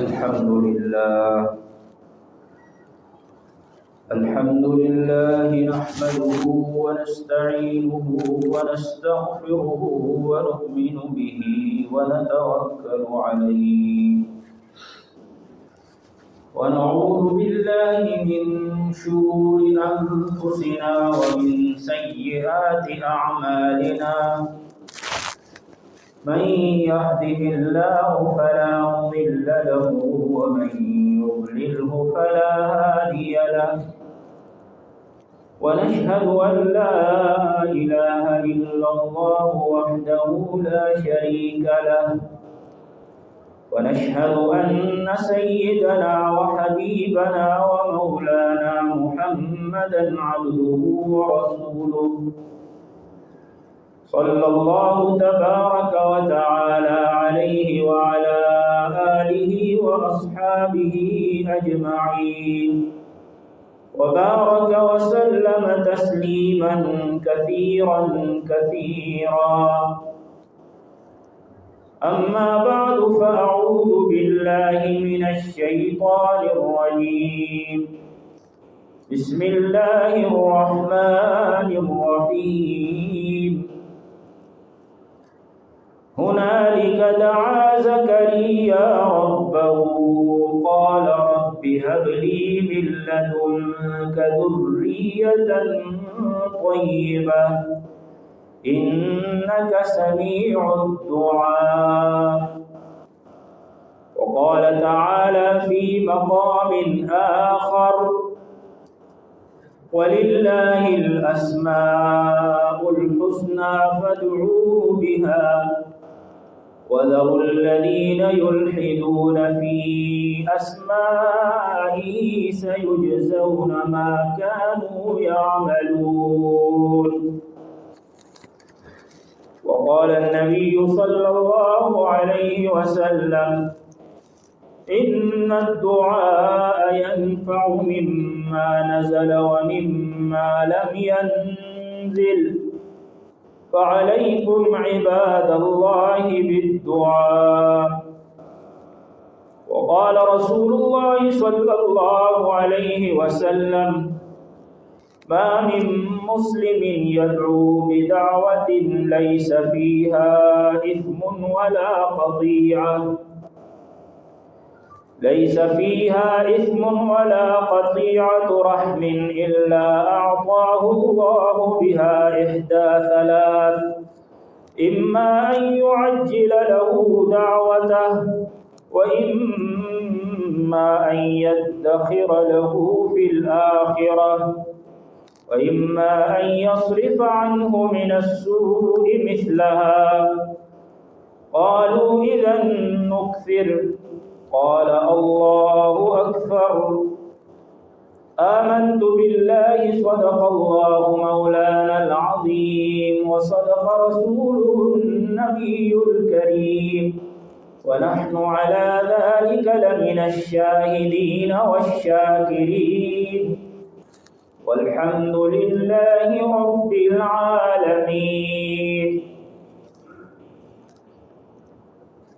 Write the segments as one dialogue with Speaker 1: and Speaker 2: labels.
Speaker 1: الحمد لله نحمده ونستعينه ونستغفره ونؤمن به ونتوكل عليه ونعوذ بالله من شرور أنفسنا ومن سيئات أعمالنا من يهده الله فلا مضل له ومن يضلله فلا هادي له ونشهد أن لا إله إلا الله وحده لا شريك له ونشهد أن سيدنا وحبيبنا ومولانا محمدا عبده ورسوله صلى الله تبارك وتعالى عليه وعلى آله وأصحابه أجمعين وبارك وسلم تسليما كثيرا أما بعد فأعوذ بالله من الشيطان الرجيم بسم الله الرحمن الرحيم هنالك دعا زكريا ربه قال رب هب لي من لدنك ذرية طيبة إنك سميع الدعاء وقال تعالى في مقام آخر ولله الأسماء الحسنى فادعوه بها وذروا الذين يلحدون في أسمائه سيجزون ما كانوا يعملون وقال النبي صلى الله عليه وسلم إن الدعاء ينفع مما نزل ومما لم ينزل فعليكم عباد الله بالدعاء وقال رسول الله صلى الله عليه وسلم ما من مسلم يدعو بدعوة ليس فيها إثم ولا قطيعة رحم إلا أعطاه الله بها إحدى ثلاث إما أن يعجل له دعوته وإما أن يدخر له في الآخرة وإما أن يصرف عنه من السوء مثلها قالوا إذا نكثر قال الله أكبر آمنت بالله صدق الله مولانا العظيم وصدق رسوله النبي الكريم ونحن على ذلك لمن الشاهدين والشاكرين والحمد لله رب العالمين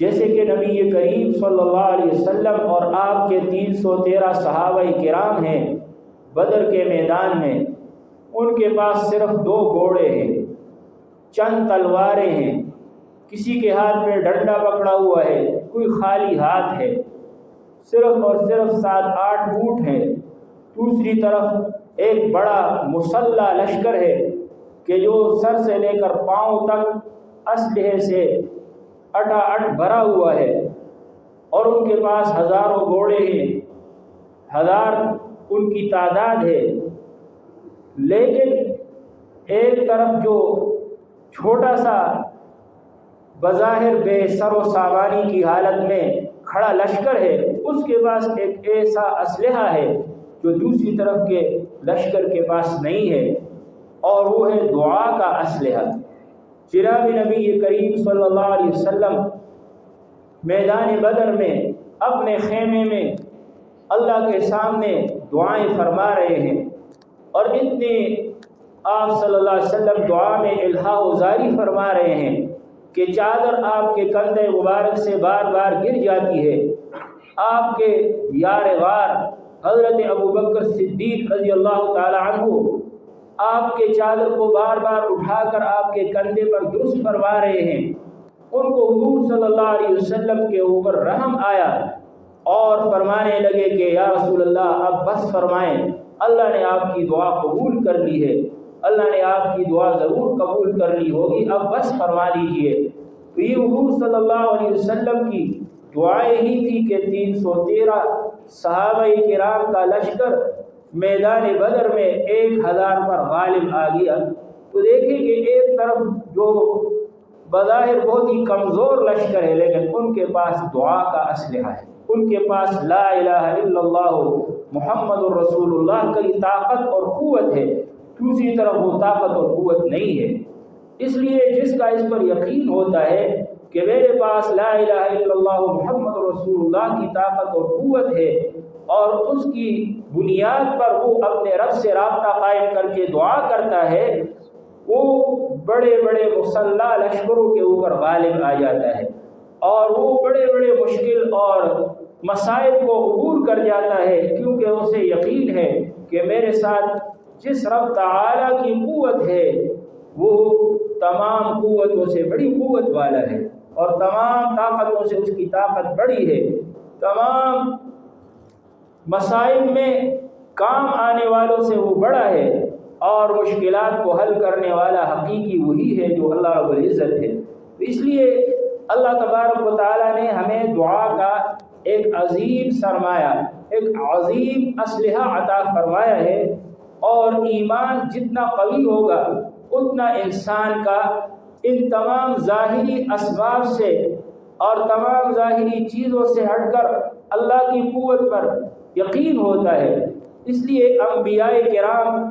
Speaker 1: جیسے کہ نبی کریم صلی اللہ علیہ وسلم اور آپ کے 313 صحابہ کرام ہیں بدر کے میدان میں، ان کے پاس صرف 2 گھوڑے ہیں، چند تلواریں ہیں، کسی کے ہاتھ میں ڈنڈا پکڑا ہوا ہے، کوئی خالی ہاتھ ہے، صرف اور صرف 7-8 اونٹ ہیں، دوسری طرف ایک بڑا مسلح لشکر ہے کہ جو سر سے لے کر پاؤں تک اسلحے سے اٹا بھرا ہوا ہے، اور ان کے پاس ہزاروں گھوڑے ہیں، 1000 ان کی تعداد ہے۔ لیکن ایک طرف جو چھوٹا سا بظاہر بے سر و سامانی کی حالت میں کھڑا لشکر ہے، اس کے پاس ایک ایسا اسلحہ ہے جو دوسری طرف کے لشکر کے پاس نہیں ہے، اور وہ ہے دعا کا اسلحہ۔ جناب نبی کریم صلی اللہ علیہ وسلم میدان بدر میں اپنے خیمے میں اللہ کے سامنے دعائیں فرما رہے ہیں، اور اتنے آپ صلی اللہ علیہ وسلم دعا میں الہا و زاری فرما رہے ہیں کہ چادر آپ کے کندھے مبارک سے بار بار گر جاتی ہے۔ آپ کے یار غار حضرت ابوبکر صدیق رضی اللہ تعالی عنہ آپ کے چادر کو بار بار اٹھا کر آپ کے کندھے پر درست فرما رہے ہیں۔ ان کو حضور صلی اللہ علیہ وسلم کے اوپر رحم آیا اور فرمانے لگے کہ یا رسول اللہ اب بس فرمائیں، اللہ نے آپ کی دعا قبول کر لی ہے، اللہ نے آپ کی دعا ضرور قبول کر لی ہوگی، اب بس فرما لیجئے۔ تو یہ حضور صلی اللہ علیہ وسلم کی دعائیں ہی تھی کہ 313 صحابہ کرام کا لشکر میدان بدر میں 1000 پر غالب آ گیا۔ تو دیکھیں کہ ایک طرف جو بظاہر بہت ہی کمزور لشکر ہے، لیکن ان کے پاس دعا کا اسلحہ ہے، ان کے پاس لا الہ الا اللہ محمد الرسول اللہ کی طاقت اور قوت ہے، دوسری طرف وہ طاقت اور قوت نہیں ہے۔ اس لیے جس کا اس پر یقین ہوتا ہے کہ میرے پاس لا الہ الا اللہ محمد رسول اللہ کی طاقت اور قوت ہے، اور اس کی بنیاد پر وہ اپنے رب سے رابطہ قائم کر کے دعا کرتا ہے، وہ بڑے بڑے مسلح لشکروں کے اوپر غالب آ جاتا ہے، اور وہ بڑے بڑے مشکل اور مصائب کو عبور کر جاتا ہے، کیونکہ اسے یقین ہے کہ میرے ساتھ جس رب تعالیٰ کی قوت ہے وہ تمام قوتوں سے بڑی قوت والا ہے، اور تمام طاقتوں سے اس کی طاقت بڑی ہے، تمام مصائب میں کام آنے والوں سے وہ بڑا ہے، اور مشکلات کو حل کرنے والا حقیقی وہی ہے جو اللہ رب العزت ہے۔ اس لیے اللہ تبارک و تعالیٰ نے ہمیں دعا کا ایک عظیم سرمایہ، ایک عظیم اسلحہ عطا فرمایا ہے، اور ایمان جتنا قوی ہوگا اتنا انسان کا ان تمام ظاہری اسباب سے اور تمام ظاہری چیزوں سے ہٹ کر اللہ کی قوت پر یقین ہوتا ہے۔ اس لیے انبیاء کرام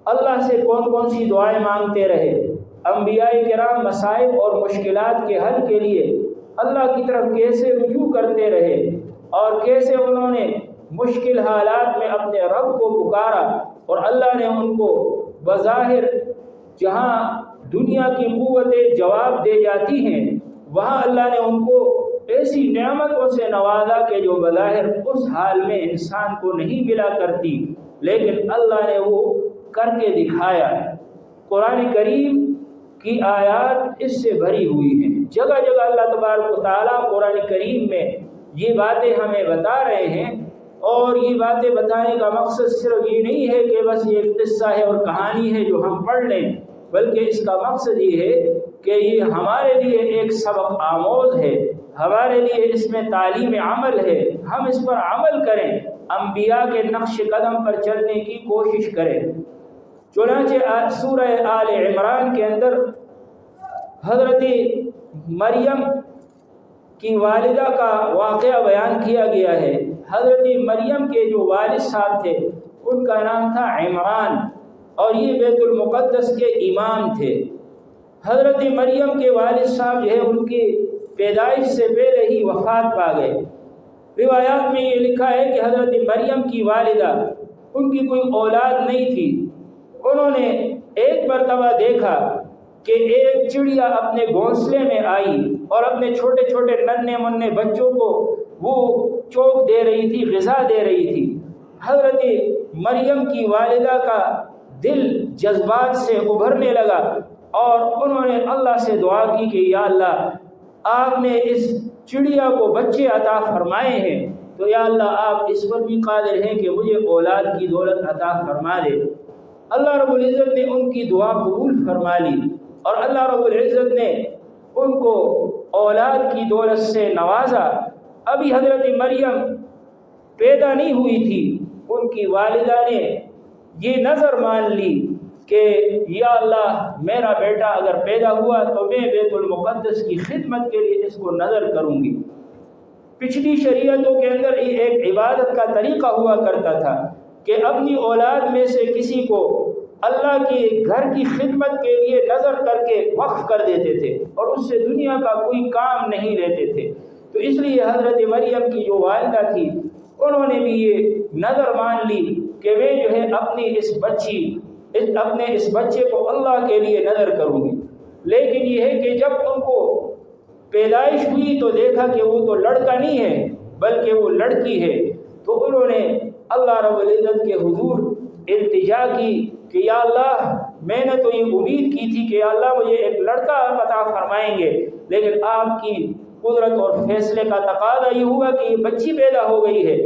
Speaker 1: اللہ سے کون کون سی دعائیں مانگتے رہے، انبیاء کرام مصائب اور مشکلات کے حل کے لیے اللہ کی طرف کیسے رجوع کرتے رہے، اور کیسے انہوں نے مشکل حالات میں اپنے رب کو پکارا، اور اللہ نے ان کو بظاہر جہاں دنیا کی قوتیں جواب دے جاتی ہیں، وہاں اللہ نے ان کو ایسی نعمتوں سے نوازا کہ جو بظاہر اس حال میں انسان کو نہیں ملا کرتی، لیکن اللہ نے وہ کر کے دکھایا۔ قرآن کریم کی آیات اس سے بھری ہوئی ہیں، جگہ جگہ اللہ تبارک و تعالیٰ قرآن کریم میں یہ باتیں ہمیں بتا رہے ہیں، اور یہ باتیں بتانے کا مقصد صرف یہ نہیں ہے کہ بس یہ ایک قصہ ہے اور کہانی ہے جو ہم پڑھ لیں، بلکہ اس کا مقصد یہ ہے کہ یہ ہمارے لیے ایک سبق آموز ہے، ہمارے لیے اس میں تعلیم عمل ہے، ہم اس پر عمل کریں، انبیاء کے نقش قدم پر چلنے کی کوشش کریں۔ چنانچہ سورہ آل عمران کے اندر حضرت مریم کی والدہ کا واقعہ بیان کیا گیا ہے۔ حضرت مریم کے جو والد صاحب تھے ان کا نام تھا عمران، اور یہ بیت المقدس کے امام تھے۔ حضرت مریم کے والد صاحب جو ہے ان کی پیدائش سے پہلے ہی وفات پا گئے۔ روایات میں یہ لکھا ہے کہ حضرت مریم کی والدہ ان کی کوئی اولاد نہیں تھی، انہوں نے ایک مرتبہ دیکھا کہ ایک چڑیا اپنے گھونسلے میں آئی اور اپنے چھوٹے چھوٹے ننھے منھے بچوں کو وہ چوک دے رہی تھی، غذا دے رہی تھی۔ حضرت مریم کی والدہ کا دل جذبات سے ابھرنے لگا اور انہوں نے اللہ سے دعا کی کہ یا اللہ، آپ نے اس چڑیا کو بچے عطا فرمائے ہیں، تو یا اللہ آپ اس پر بھی قادر ہیں کہ مجھے اولاد کی دولت عطا فرما دے۔ اللہ رب العزت نے ان کی دعا قبول فرما لی اور اللہ رب العزت نے ان کو اولاد کی دولت سے نوازا۔ ابھی حضرت مریم پیدا نہیں ہوئی تھی، ان کی والدہ نے یہ نظر مان لی کہ یا اللہ میرا بیٹا اگر پیدا ہوا تو میں بیت المقدس کی خدمت کے لیے اس کو نظر کروں گی۔ پچھلی شریعتوں کے اندر ایک عبادت کا طریقہ ہوا کرتا تھا کہ اپنی اولاد میں سے کسی کو اللہ کے گھر کی خدمت کے لیے نظر کر کے وقف کر دیتے تھے اور اس سے دنیا کا کوئی کام نہیں لیتے تھے۔ تو اس لیے حضرت مریم کی جو والدہ تھی انہوں نے بھی یہ نظر مان لی کہ میں جو ہے اپنے اس بچے کو اللہ کے لیے نظر کروں گی۔ لیکن یہ ہے کہ جب ان کو پیدائش ہوئی تو دیکھا کہ وہ تو لڑکا نہیں ہے بلکہ وہ لڑکی ہے، تو انہوں نے اللہ رب العزت کے حضور التجا کی کہ یا اللہ میں نے تو یہ امید کی تھی کہ یا اللہ مجھے ایک لڑکا عطا فرمائیں گے، لیکن آپ کی قدرت اور فیصلے کا تقاضا یہ ہوا کہ یہ بچی پیدا ہو گئی ہے،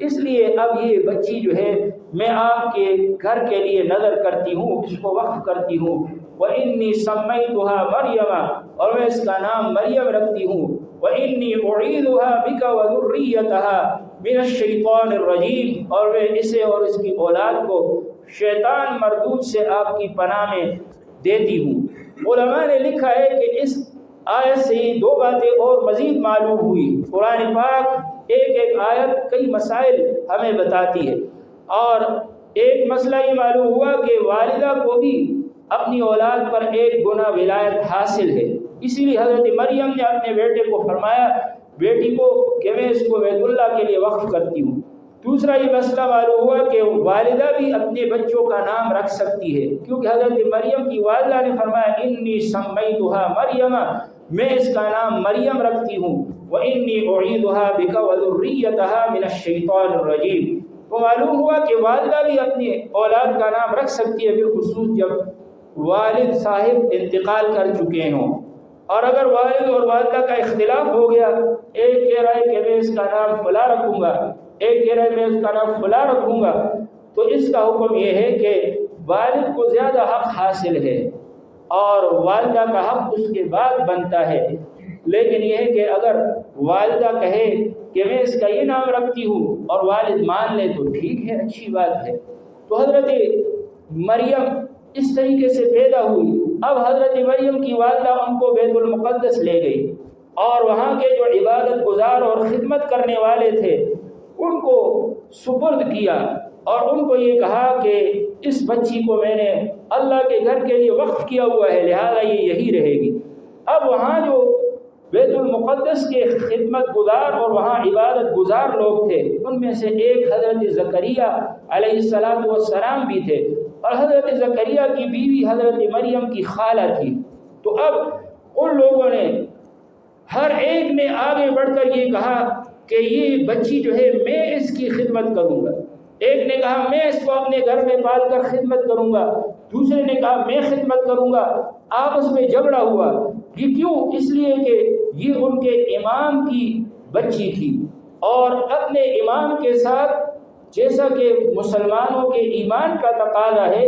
Speaker 1: اس لیے اب یہ بچی جو ہے میں آپ کے گھر کے لیے نظر کرتی ہوں، اس کو وقف کرتی ہوں۔ وَإِنِّي سَمَّيْتُهَا مَرْيَمَ، اور میں اس کا نام مریم رکھتی ہوں۔ وَإِنِّي أُعِيذُهَا بِكَ وَذُرِّيَّتَهَا مِنَ الشَّيْطَانِ الرَّجِيمِ، اور میں اسے اور اس کی اولاد کو شیطان مردود سے آپ کی پناہ میں دیتی ہوں۔ علماء نے لکھا ہے کہ اس آیت سے ہی دو باتیں اور مزید معلوم ہوئی۔ قرآن پاک ایک ایک آیت کئی مسائل ہمیں بتاتی ہے، اور ایک مسئلہ یہ معلوم ہوا کہ والدہ کو بھی اپنی اولاد پر ایک گنا ولایت حاصل ہے، اسی لیے حضرت مریم نے اپنے بیٹے کو فرمایا بیٹی کو کہ میں اس کو بیت اللہ کے لیے وقف کرتی ہوں۔ دوسرا یہ مسئلہ معلوم ہوا کہ والدہ بھی اپنے بچوں کا نام رکھ سکتی ہے، کیونکہ حضرت مریم کی والدہ نے فرمایا انی سمیتها مریم، میں اس کا نام مریم رکھتی ہوں۔ وانی اعیدها بک وذریتها من الشیطان الرجیم، تو معلوم ہوا کہ والدہ بھی اپنی اولاد کا نام رکھ سکتی ہے، بالخصوص جب والد صاحب انتقال کر چکے ہوں۔ اور اگر والد اور والدہ کا اختلاف ہو گیا، ایک کہہ رہا ہے کہ میں اس کا نام فلاں رکھوں گا، ایک کہہ رہا ہے میں اس کا نام فلاں رکھوں گا، تو اس کا حکم یہ ہے کہ والد کو زیادہ حق حاصل ہے اور والدہ کا حق اس کے بعد بنتا ہے۔ لیکن یہ ہے کہ اگر والدہ کہے کہ میں اس کا یہ نام رکھتی ہوں اور والد مان لے تو ٹھیک ہے، اچھی بات ہے۔ تو حضرت مریم اس طریقے سے پیدا ہوئی۔ اب حضرت مریم کی والدہ ان کو بیت المقدس لے گئی اور وہاں کے جو عبادت گزار اور خدمت کرنے والے تھے ان کو سپرد کیا اور ان کو یہ کہا کہ اس بچی کو میں نے اللہ کے گھر کے لیے وقف کیا ہوا ہے، لہذا یہ یہی رہے گی۔ اب وہاں جو بیت المقدس کے خدمت گزار اور وہاں عبادت گزار لوگ تھے ان میں سے ایک حضرت زکریا علیہ السلام بھی تھے، اور حضرت زکریا کی بیوی حضرت مریم کی خالہ تھی۔ تو اب ان لوگوں نے ہر ایک نے آگے بڑھ کر یہ کہا کہ یہ بچی جو ہے میں اس کی خدمت کروں گا۔ ایک نے کہا میں اس کو اپنے گھر میں پال کر خدمت کروں گا، دوسرے نے کہا میں خدمت کروں گا۔ آپس میں جھگڑا ہوا، یہ کیوں؟ اس لیے کہ یہ ان کے امام کی بچی تھی، اور اپنے امام کے ساتھ جیسا کہ مسلمانوں کے ایمان کا تقاضا ہے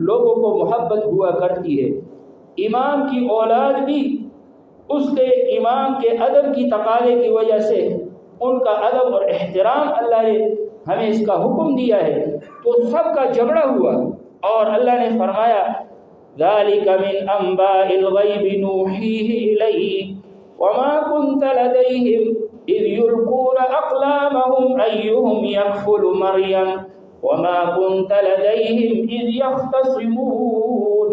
Speaker 1: لوگوں کو محبت ہوا کرتی ہے، امام کی اولاد بھی اس کے امام کے ادب کی تقاضے کی وجہ سے ان کا ادب اور احترام اللہ نے ہمیں اس کا حکم دیا ہے، تو سب کا جھگڑا ہوا اور اللہ نے فرمایا ذَلِكَ مِنْ أَنْبَاءِ الْغَيْبِ نُوحِيهِ إِلَيْكَ وَمَا كُنْتَ لَدَيْهِمْ إِذْ يُلْقُونَ أَقْلَامَهُمْ أَيُّهُمْ يَكْفُلُ مَرْيَمَ وَمَا كُنْتَ لَدَيْهِمْ إِذْ يَخْتَصِمُونَ۔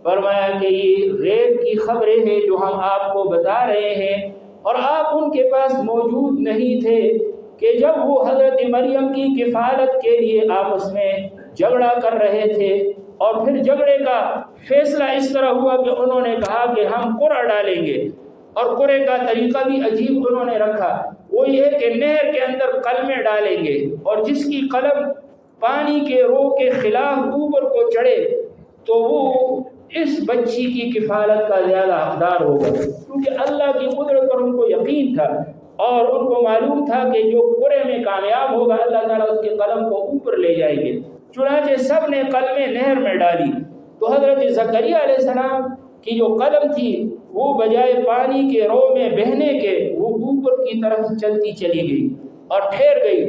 Speaker 1: فرمایا کہ یہ غیب کی خبریں ہیں جو ہم آپ کو بتا رہے ہیں، اور آپ ان کے پاس موجود نہیں تھے کہ جب وہ حضرت مریم کی کفالت کے لیے آپس میں جھگڑا کر رہے تھے، اور پھر جھگڑے کا فیصلہ اس طرح ہوا کہ انہوں نے کہا کہ ہم قرعہ ڈالیں گے، اور قرے کا طریقہ بھی عجیب انہوں نے رکھا، وہ یہ کہ نہر کے اندر قلمیں ڈالیں گے اور جس کی قلم پانی کے رو کے خلاف اوپر کو چڑھے تو وہ اس بچی کی کفالت کا زیادہ حقدار ہوگا، کیونکہ اللہ کی قدرت پر ان کو یقین تھا اور ان کو معلوم تھا کہ جو قرے میں کامیاب ہوگا اللہ تعالیٰ اس کے قلم کو اوپر لے جائیں گے۔ چنانچہ سب نے قلمیں نہر میں ڈالی تو حضرت زکریا علیہ السلام کی جو قلم تھی وہ بجائے پانی کے رو میں بہنے کے وہ اوپر کی طرف چلتی چلی گئی اور ٹھہر گئی۔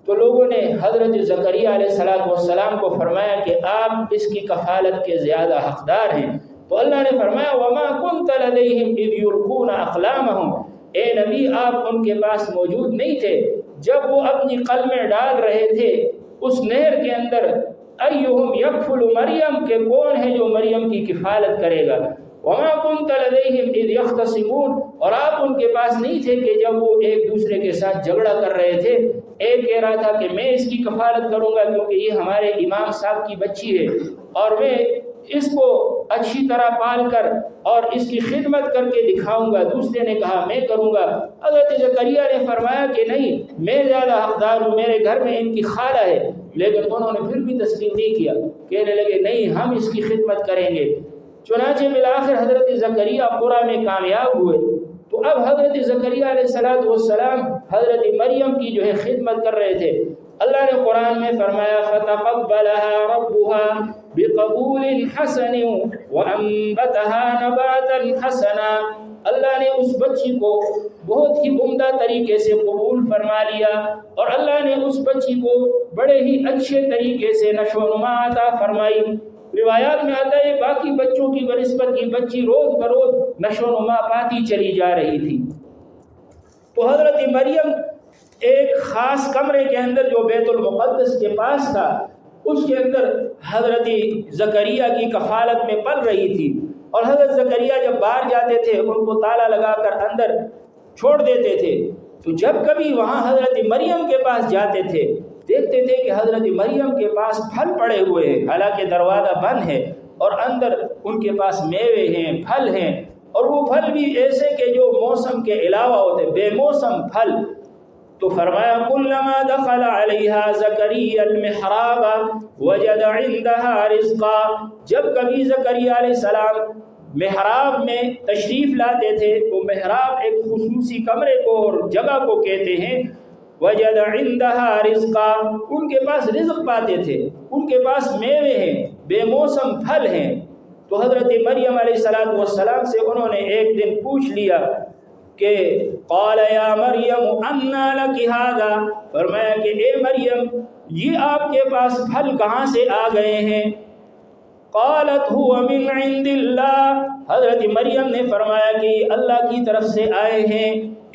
Speaker 1: تو لوگوں نے حضرت زکریا علیہ السلام کو فرمایا کہ آپ اس کی کفالت کے زیادہ حقدار ہیں۔ تو اللہ نے فرمایا وَمَا كُنْتَ لَدَيْهِمْ إِذْ يُلْقُونَ أَقْلَامَهُمْ، اے نبی آپ ان کے پاس موجود نہیں تھے جب وہ اپنی قلمیں ڈال رہے تھے اس نہر کے اندر، ایہم یکفل مریم، کہ کون ہے جو مریم کی کفالت کرے گا، وما كنت لديهم اذ يختصمون، اور آپ ان کے پاس نہیں تھے کہ جب وہ ایک دوسرے کے ساتھ جھگڑا کر رہے تھے، ایک کہہ رہا تھا کہ میں اس کی کفالت کروں گا کیونکہ یہ ہمارے امام صاحب کی بچی ہے اور میں اس کو اچھی طرح پال کر اور اس کی خدمت کر کے دکھاؤں گا، دوسرے نے کہا میں کروں گا۔ حضرت زکریا نے فرمایا کہ نہیں، میں زیادہ حقدار ہوں، میرے گھر میں ان کی خالہ ہے، لیکن انہوں نے پھر بھی تسلیم نہیں کیا، کہنے لگے نہیں ہم اس کی خدمت کریں گے۔ چنانچہ بالآخر حضرت زکریا قرآ میں کامیاب ہوئے۔ تو اب حضرت زکریا علیہ السلام حضرت مریم کی جو ہے خدمت کر رہے تھے۔ اللہ نے قرآن میں فرمایا فَتَقَبَّلَهَا رَبُّهَا بِقَبُولٍ حَسَنٍ وَأَنبَتَهَا نَبَاتًا حَسَنًا، اللہ نے اس بچی کو بہت ہی عمدہ طریقے سے قبول فرما لیا اور اللہ نے اس بچی کو بڑے ہی اچھے طریقے سے نشو و نما عطا فرمائی۔ روایات میں آتا ہے باقی بچوں کی بنسبت یہ بچی روز بروز نشو و نما پاتی چلی جا رہی تھی۔ تو حضرت مریم ایک خاص کمرے کے اندر جو بیت المقدس کے پاس تھا اس کے اندر حضرت زکریا کی کفالت میں پل رہی تھی، اور حضرت زکریا جب باہر جاتے تھے ان کو تالا لگا کر اندر چھوڑ دیتے تھے۔ تو جب کبھی وہاں حضرت مریم کے پاس جاتے تھے دیکھتے تھے کہ حضرت مریم کے پاس پھل پڑے ہوئے ہیں، حالانکہ دروازہ بند ہے اور اندر ان کے پاس میوے ہیں، پھل ہیں، اور وہ پھل بھی ایسے کہ جو موسم کے علاوہ ہوتے، بے موسم پھل۔ تو فرمایا کلما دخل علیہا زکریا المحراب وجد عندها رزقا، جب کبھی زکریا علیہ السلام محراب میں تشریف لاتے تھے، تو محراب ایک خصوصی کمرے کو اور جگہ کو کہتے ہیں، وجد عندها رزقا، ان کے پاس رزق پاتے تھے، ان کے پاس میوے ہیں، بے موسم پھل ہیں۔ تو حضرت مریم علیہ السلام سے انہوں نے ایک دن پوچھ لیا کہ قال یا مریم انا لک ھذا، فرمایا کہ اے مریم یہ آپ کے پاس پھل کہاں سے آ گئے ہیں؟ قالت هو من عند اللہ، حضرت مریم نے فرمایا کہ اللہ کی طرف سے آئے ہیں،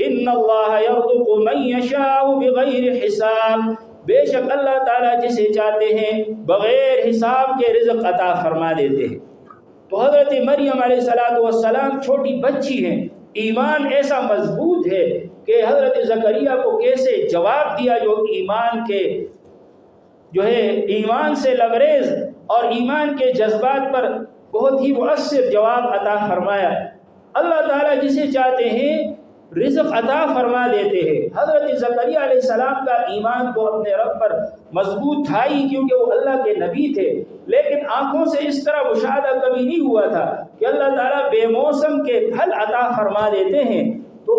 Speaker 1: ان اللہ یرزق من یشاء بغیر حساب، بے شک اللہ تعالیٰ جسے چاہتے ہیں بغیر حساب کے رزق عطا فرما دیتے ہیں۔ تو حضرت مریم علیہ السلام چھوٹی بچی ہیں، ایمان ایسا مضبوط ہے کہ حضرت زکریا کو کیسے جواب دیا جو ایمان کے جو ہے ایمان سے لبریز اور ایمان کے جذبات پر بہت ہی مؤثر جواب عطا فرمایا۔ اللہ تعالیٰ جسے چاہتے ہیں رزق عطا فرما دیتے ہیں۔ حضرت زکریا علیہ السلام کا ایمان تو اپنے رب پر مضبوط تھا ہی کیونکہ وہ اللہ کے نبی تھے، لیکن آنکھوں سے اس طرح مشاہدہ کبھی نہیں ہوا تھا کہ اللہ تعالیٰ بے موسم کے پھل عطا فرما دیتے ہیں۔ تو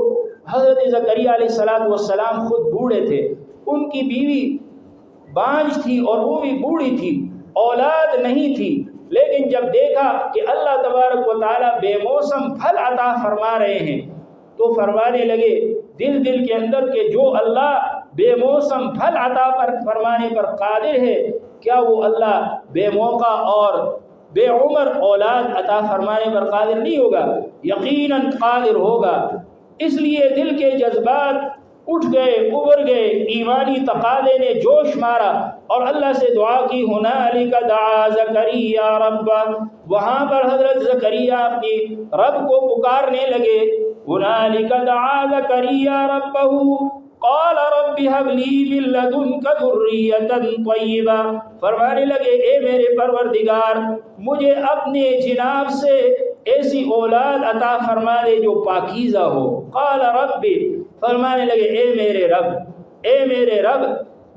Speaker 1: حضرت زکریا علیہ السلام خود بوڑھے تھے، ان کی بیوی بانجھ تھی اور وہ بھی بوڑھی تھی، اولاد نہیں تھی، لیکن جب دیکھا کہ اللہ تبارک و تعالیٰ بے موسم پھل عطا فرما رہے ہیں تو فرمانے لگے دل کے اندر کہ جو اللہ بے موسم پھل عطا فرمانے پر قادر ہے، کیا وہ اللہ بے موقع اور بے عمر اولاد عطا فرمانے پر قادر نہیں ہوگا؟ یقیناً قادر ہوگا۔ اس لیے دل کے جذبات اٹھ گئے، ابھر گئے، ایمانی تقاضے نے جوش مارا اور اللہ سے دعا کی، ہنالک دعا زکریا ربہ، وہاں پر حضرت زکریا اپنی رب کو پکارنے لگے، ہنالک دعا زکریا ربہ، قال رب هب لي من لدنك ذرية طيبة، فرمانے لگے اے میرے پروردگار مجھے اپنے جناب سے ایسی اولاد عطا فرما دے جو پاکیزہ ہو۔ قال رب، فرمانے لگے اے میرے رب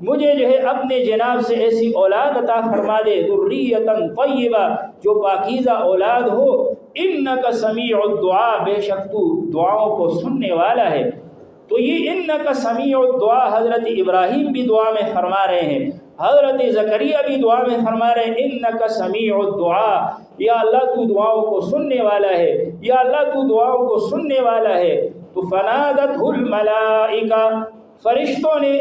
Speaker 1: مجھے جو ہے اپنے جناب سے ایسی اولاد عطا فرما دے، ذریۃ طیبہ، جو پاکیزہ اولاد ہو، انک سمیع الدعاء، بے شک تو دعاؤں کو سننے والا ہے۔ تو یہ انک سمیع الدعاء حضرت ابراہیم بھی دعا میں فرما رہے ہیں، حضرت زکریا بھی دعا میں فرما رہے ہیں انک سمیع الدعاء، یا اللہ تو دعاؤں کو سننے والا ہے، یا اللہ تو دعاؤں کو سننے والا ہے۔ تو فنادتہ الملائکہ، فرشتوں نے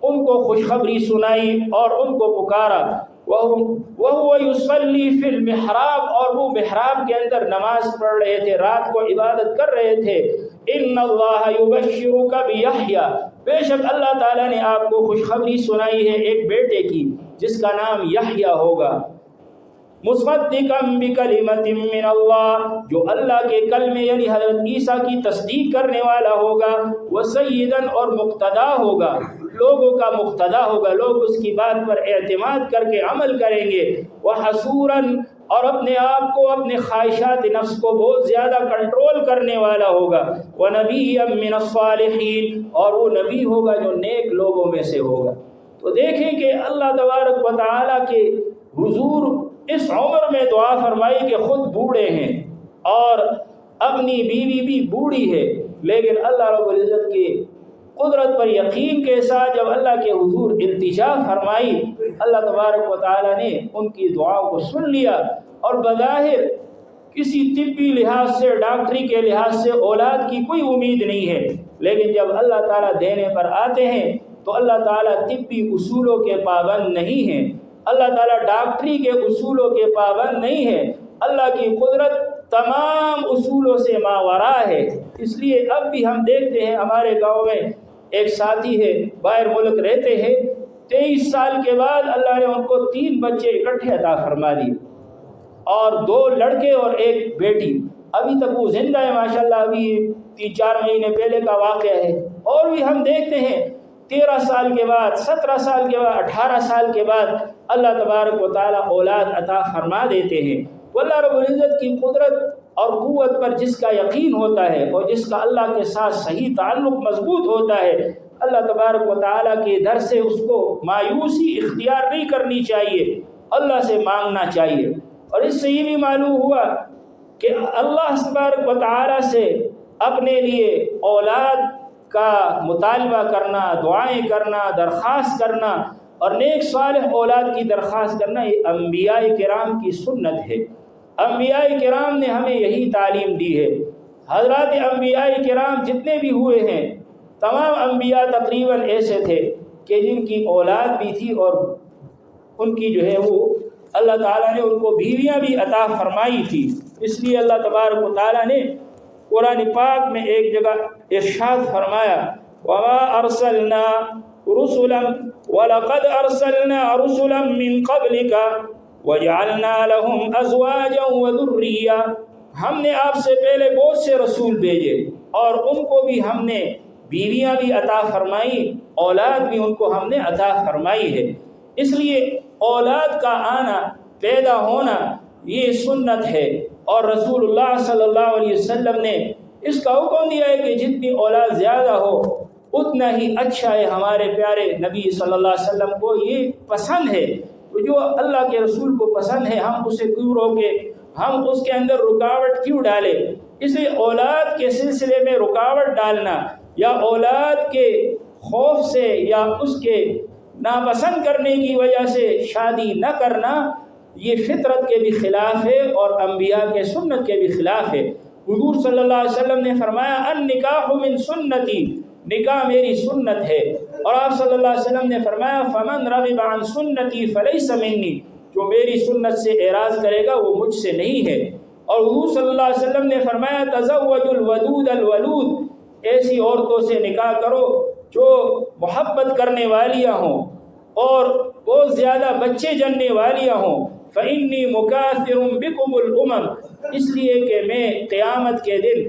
Speaker 1: ان کو خوشخبری سنائی اور ان کو پکارا، وَهُوَ يُصَلِّي فِي الْمِحْرَابِ، اور وہ محراب کے اندر نماز پڑھ رہے تھے، رات کو عبادت کر رہے تھے۔ إِنَّ اللَّهَ يُبَشِّرُكَ بِيَحْيَىٰ، بے شک اللہ تعالیٰ نے آپ کو خوشخبری سنائی ہے ایک بیٹے کی جس کا نام یحییٰ ہوگا، مُصَدِّقًا بِكَلِمَةٍ مِّنَ اللَّهِ، جو اللہ کے کلمے یعنی حضرت عیسیٰ کی تصدیق کرنے والا ہوگا، وَسَيِّدًا، اور مقتدا ہوگا، لوگوں کا مقتدا ہوگا، لوگ اس کی بات پر اعتماد کر کے عمل کریں گے، وَحَصُورًا، اور اپنے آپ کو اپنے خواہشات نفس کو بہت زیادہ کنٹرول کرنے والا ہوگا، وَنَبِيًّا مِّنَ الصَّالِحِينَ، اور وہ نبی ہوگا جو نیک لوگوں میں سے ہوگا۔ تو دیکھیں کہ اللہ تبارک و تعالیٰ کے حضور اس عمر میں دعا فرمائی کہ خود بوڑھے ہیں اور اپنی بیوی بھی بوڑھی ہے، لیکن اللہ رب العزت کی قدرت پر یقین کے ساتھ جب اللہ کے حضور التجا فرمائی، اللہ تبارک و تعالیٰ نے ان کی دعاؤں کو سن لیا، اور بظاہر کسی طبی لحاظ سے، ڈاکٹری کے لحاظ سے اولاد کی کوئی امید نہیں ہے، لیکن جب اللہ تعالیٰ دینے پر آتے ہیں تو اللہ تعالیٰ طبی اصولوں کے پابند نہیں ہیں، اللہ تعالیٰ ڈاکٹری کے اصولوں کے پابند نہیں ہے، اللہ کی قدرت تمام اصولوں سے ماورا ہے۔ اس لیے اب بھی ہم دیکھتے ہیں ہمارے گاؤں میں ایک ساتھی ہے، باہر ملک رہتے ہیں، 23 سال کے بعد اللہ نے ان کو 3 بچے اکٹھے عطا فرما دی، اور 2 لڑکے اور 1 بیٹی، ابھی تک وہ زندہ ہے ماشاءاللہ، ابھی 3-4 مہینے پہلے کا واقعہ ہے۔ اور بھی ہم دیکھتے ہیں 13 سال کے بعد، 17 سال کے بعد، 18 سال کے بعد اللہ تبارک و تعالیٰ اولاد عطا فرما دیتے ہیں۔ تو اللہ رب العزت کی قدرت اور قوت پر جس کا یقین ہوتا ہے اور جس کا اللہ کے ساتھ صحیح تعلق مضبوط ہوتا ہے، اللہ تبارک و تعالیٰ کے در سے اس کو مایوسی اختیار نہیں کرنی چاہیے، اللہ سے مانگنا چاہیے۔ اور اس سے یہ بھی معلوم ہوا کہ اللہ تبارک و تعالیٰ سے اپنے لیے اولاد کا مطالبہ کرنا، دعائیں کرنا، درخواست کرنا اور نیک صالح اولاد کی درخواست کرنا، یہ انبیاء کرام کی سنت ہے۔ انبیاء کرام نے ہمیں یہی تعلیم دی ہے۔ حضرات انبیاء کرام جتنے بھی ہوئے ہیں، تمام انبیاء تقریباً ایسے تھے کہ جن کی اولاد بھی تھی اور ان کی جو ہے وہ اللہ تعالیٰ نے ان کو بیویاں بھی عطا فرمائی تھی۔ اس لیے اللہ تبارک و تعالیٰ نے قرآن پاک میں ایک جگہ ارشاد فرمایا، وَمَا أَرْسَلْنَا رُسُلًا وَلَقَدْ أَرْسَلْنَا رُسُلًا مِّن قَبْلِكَ وَجَعَلْنَا لَهُمْ أَزْوَاجًا وَذُرِّيَّةً، ہم نے آپ سے پہلے بہت سے رسول بھیجے اور ان کو بھی ہم نے بیویاں بھی عطا فرمائی، اولاد بھی ان کو ہم نے عطا فرمائی ہے۔ اس لیے اولاد کا آنا، پیدا ہونا یہ سنت ہے، اور رسول اللہ صلی اللہ علیہ وسلم نے اس کا حکم دیا ہے کہ جتنی اولاد زیادہ ہو اتنا ہی اچھا ہے۔ ہمارے پیارے نبی صلی اللہ علیہ وسلم کو یہ پسند ہے، تو جو اللہ کے رسول کو پسند ہے ہم اسے کیوں روکے، ہم اس کے اندر رکاوٹ کیوں ڈالے؟ اس لیے اولاد کے سلسلے میں رکاوٹ ڈالنا یا اولاد کے خوف سے یا اس کے ناپسند کرنے کی وجہ سے شادی نہ کرنا، یہ فطرت کے بھی خلاف ہے اور انبیاء کے سنت کے بھی خلاف ہے۔ حضور صلی اللہ علیہ وسلم نے فرمایا النکاح من سنتی، نکاح میری سنت ہے، اور آپ صلی اللہ علیہ وسلم نے فرمایا فمن رغب عن سنتی فلیس منی، جو میری سنت سے اعراض کرے گا وہ مجھ سے نہیں ہے۔ اور حضور صلی اللہ علیہ وسلم نے فرمایا تزوج الودود الولود، ایسی عورتوں سے نکاح کرو جو محبت کرنے والیاں ہوں اور بہت زیادہ بچے جننے والیاں ہوں، فإنی مکاثر بکم الامم، اس لیے کہ میں قیامت کے دن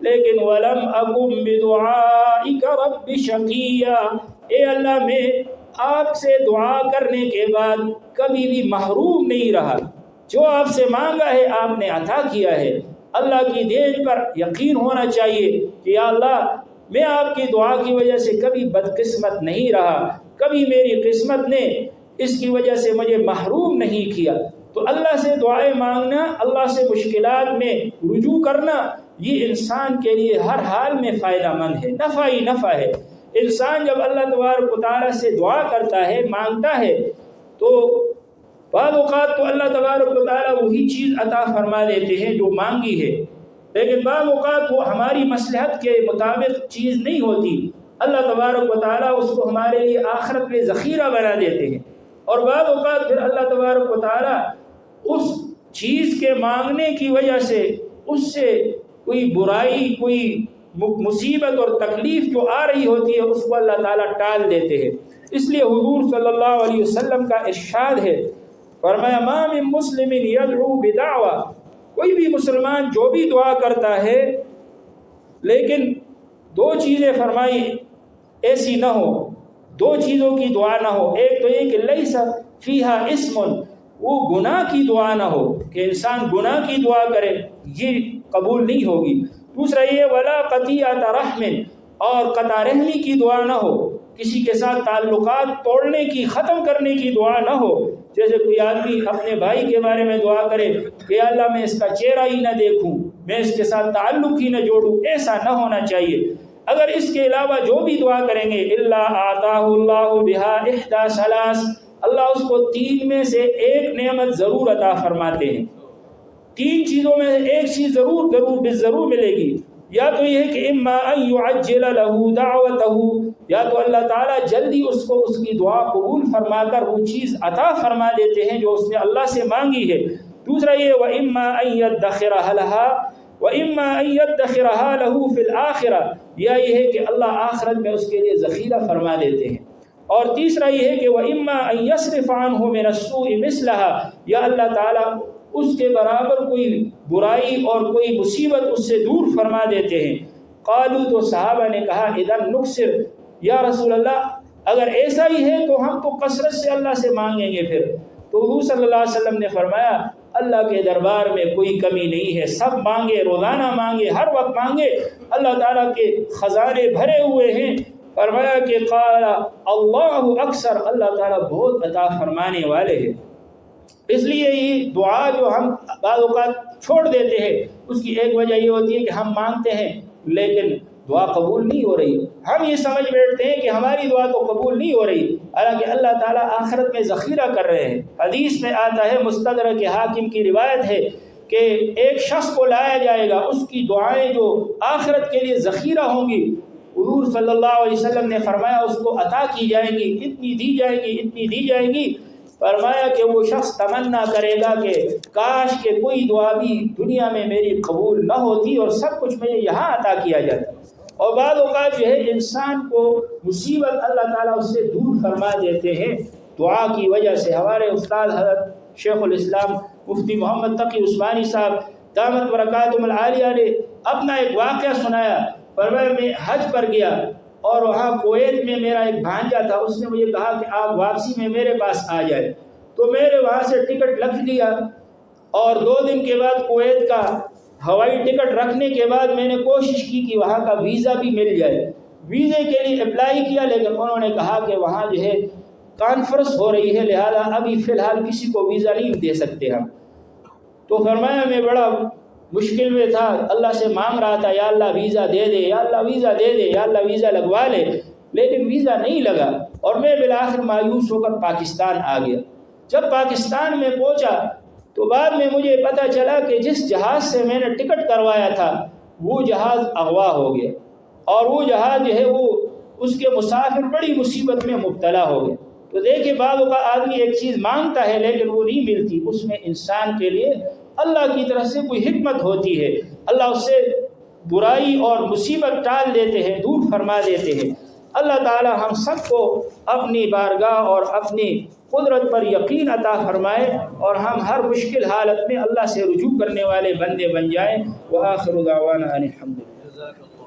Speaker 1: لیکن ولم اکم بدعائک رب شقیا، اے اللہ میں آپ سے دعا کرنے کے بعد کبھی بھی محروم نہیں رہا، جو آپ سے مانگا ہے آپ نے عطا کیا ہے۔ اللہ کی دین پر یقین ہونا چاہیے کہ یا اللہ میں آپ کی دعا کی وجہ سے کبھی بدقسمت نہیں رہا، کبھی میری قسمت نے اس کی وجہ سے مجھے محروم نہیں کیا۔ تو اللہ سے دعائیں مانگنا، اللہ سے مشکلات میں رجوع کرنا، یہ انسان کے لیے ہر حال میں فائدہ مند ہے، نفع ہی نفع ہے۔ انسان جب اللہ تبارک و تعالیٰ سے دعا کرتا ہے، مانگتا ہے، تو بعض اوقات تو اللہ تبارک و تعالیٰ وہی چیز عطا فرما دیتے ہیں جو مانگی ہے، لیکن بعض اوقات وہ ہماری مصلحت کے مطابق چیز نہیں ہوتی، اللہ تبارک و تعالیٰ اس کو ہمارے لیے آخرت میں ذخیرہ بنا دیتے ہیں۔ اور بعض اوقات پھر اللہ تبارک و تعالیٰ اس چیز کے مانگنے کی وجہ سے اس سے کوئی برائی، کوئی مصیبت اور تکلیف جو آ رہی ہوتی ہے اس کو اللہ تعالیٰ ٹال دیتے ہیں۔ اس لیے حضور صلی اللہ علیہ وسلم کا ارشاد ہے، فرمایا ما من مسلم یدعو بدعوی، کوئی بھی مسلمان جو بھی دعا کرتا ہے، لیکن دو چیزیں فرمائی ایسی نہ ہو، دو چیزوں کی دعا نہ ہو، ایک تو یہ کہ لیس فیہا اسم، وہ گناہ کی دعا نہ ہو کہ انسان گناہ کی دعا کرے، یہ قبول نہیں ہوگی۔ دوسرا یہ ولا قطیعۃ رحم، اور قطع رحمی کی دعا نہ ہو، کسی کے ساتھ تعلقات توڑنے کی، ختم کرنے کی دعا نہ ہو۔ جیسے کوئی آدمی اپنے بھائی کے بارے میں دعا کرے کہ اللہ میں اس کا چہرہ ہی نہ دیکھوں، میں اس کے ساتھ تعلق ہی نہ جوڑوں، ایسا نہ ہونا چاہیے۔ اگر اس کے علاوہ جو بھی دعا کریں گے الا آتاہ اللہ بہا احدی ثلاث، اللہ اس کو تین میں سے ایک نعمت ضرور عطا فرماتے ہیں۔ تین چیزوں میں ایک چیز ضرور ملے گی، یا تو یہ کہ اما ان یعجل له دعوته، یا تو اللہ تعالیٰ جلدی اس کو اس کی دعا قبول فرما کر وہ چیز عطا فرما دیتے ہیں جو اس نے اللہ سے مانگی ہے۔ دوسرا یہ وَإِمَّا أَن يَدَّخِرَهَا لَهَا وَإِمَّا أَن يَدَّخِرَهَا لَهُ فِي الْآخِرَةِ، یا یہ ہے کہ اللہ آخرت میں اس کے لیے ذخیرہ فرما دیتے ہیں۔ اور تیسرا یہ ہے کہ وَإِمَّا أَن يَصْرِفَ عَنْهُ مِنَ السُّوءِ مِثْلَهَا، یا اللہ تعالیٰ اس کے برابر کوئی برائی اور کوئی مصیبت اس سے دور فرما دیتے ہیں۔ قالوا، تو صحابہ نے کہا اذن نکثر، یا رسول اللہ اگر ایسا ہی ہے تو ہم تو کثرت سے اللہ سے مانگیں گے پھر۔ تو حضور صلی اللہ علیہ وسلم نے فرمایا اللہ کے دربار میں کوئی کمی نہیں ہے، سب مانگے، روزانہ مانگے، ہر وقت مانگے، اللہ تعالیٰ کے خزانے بھرے ہوئے ہیں۔ فرمایا کہ قال اللہ اکثر، اللہ تعالیٰ بہت عطا فرمانے والے ہیں۔ اس لیے یہ دعا جو ہم بعض اوقات چھوڑ دیتے ہیں اس کی ایک وجہ یہ ہوتی ہے کہ ہم مانگتے ہیں لیکن دعا قبول نہیں ہو رہی، ہم یہ سمجھ بیٹھتے ہیں کہ ہماری دعا تو قبول نہیں ہو رہی، حالانکہ اللہ تعالیٰ آخرت میں ذخیرہ کر رہے ہیں۔ حدیث میں آتا ہے، مستدرک حاکم کی روایت ہے کہ ایک شخص کو لایا جائے گا، اس کی دعائیں جو آخرت کے لیے ذخیرہ ہوں گی، حضور صلی اللہ علیہ وسلم نے فرمایا اس کو عطا کی جائیں گی، اتنی دی جائے گی، اتنی دی جائے گی۔ فرمایا کہ وہ شخص تمنا کرے گا کہ کاش کہ کوئی دعا بھی دنیا میں میری قبول نہ ہوتی اور سب کچھ مجھے یہاں عطا کیا جاتا۔ اور بعض اوقات جو ہے انسان کو مصیبت اللہ تعالیٰ اس سے دور فرما دیتے ہیں دعا کی وجہ سے۔ ہمارے استاد حضرت شیخ الاسلام مفتی محمد تقی عثمانی صاحب دامت برکاتہم العالیہ نے اپنا ایک واقعہ سنایا۔ فرمایا میں حج پر گیا اور وہاں کویت میں میرا ایک بھانجا تھا، اس نے مجھے کہا کہ آپ واپسی میں میرے پاس آ جائے، تو میں نے وہاں سے ٹکٹ رکھ لیا اور 2 دن کے بعد کویت کا ہوائی ٹکٹ رکھنے کے بعد میں نے کوشش کی کہ وہاں کا ویزا بھی مل جائے، ویزے کے لیے اپلائی کیا، لیکن انہوں نے کہا کہ وہاں جو ہے کانفرنس ہو رہی ہے لہذا ابھی فی الحال کسی کو ویزا نہیں دے سکتے ہم۔ تو فرمایا میں بڑا مشکل میں تھا، اللہ سے مانگ رہا تھا یا اللہ ویزا دے دے، یا اللہ ویزا دے دے، یا اللہ ویزا لگوا لے، لیکن ویزا نہیں لگا اور میں بالآخر مایوس ہو کر پاکستان آ گیا۔ جب پاکستان میں پہنچا تو بعد میں مجھے پتہ چلا کہ جس جہاز سے میں نے ٹکٹ کروایا تھا وہ جہاز اغوا ہو گیا اور وہ جہاز جو ہے وہ اس کے مسافر بڑی مصیبت میں مبتلا ہو گئے۔ تو دیکھیں بعض اوقات آدمی ایک چیز مانگتا ہے لیکن وہ نہیں ملتی، اس میں انسان کے لیے اللہ کی طرف سے کوئی حکمت ہوتی ہے، اللہ اس سے برائی اور مصیبت ٹال دیتے ہیں، دور فرما دیتے ہیں۔ اللہ تعالی ہم سب کو اپنی بارگاہ اور اپنی قدرت پر یقین عطا فرمائے اور ہم ہر مشکل حالت میں اللہ سے رجوع کرنے والے بندے بن جائیں۔ وآخر دعوانا ان الحمد للہ۔
Speaker 2: جزاک اللہ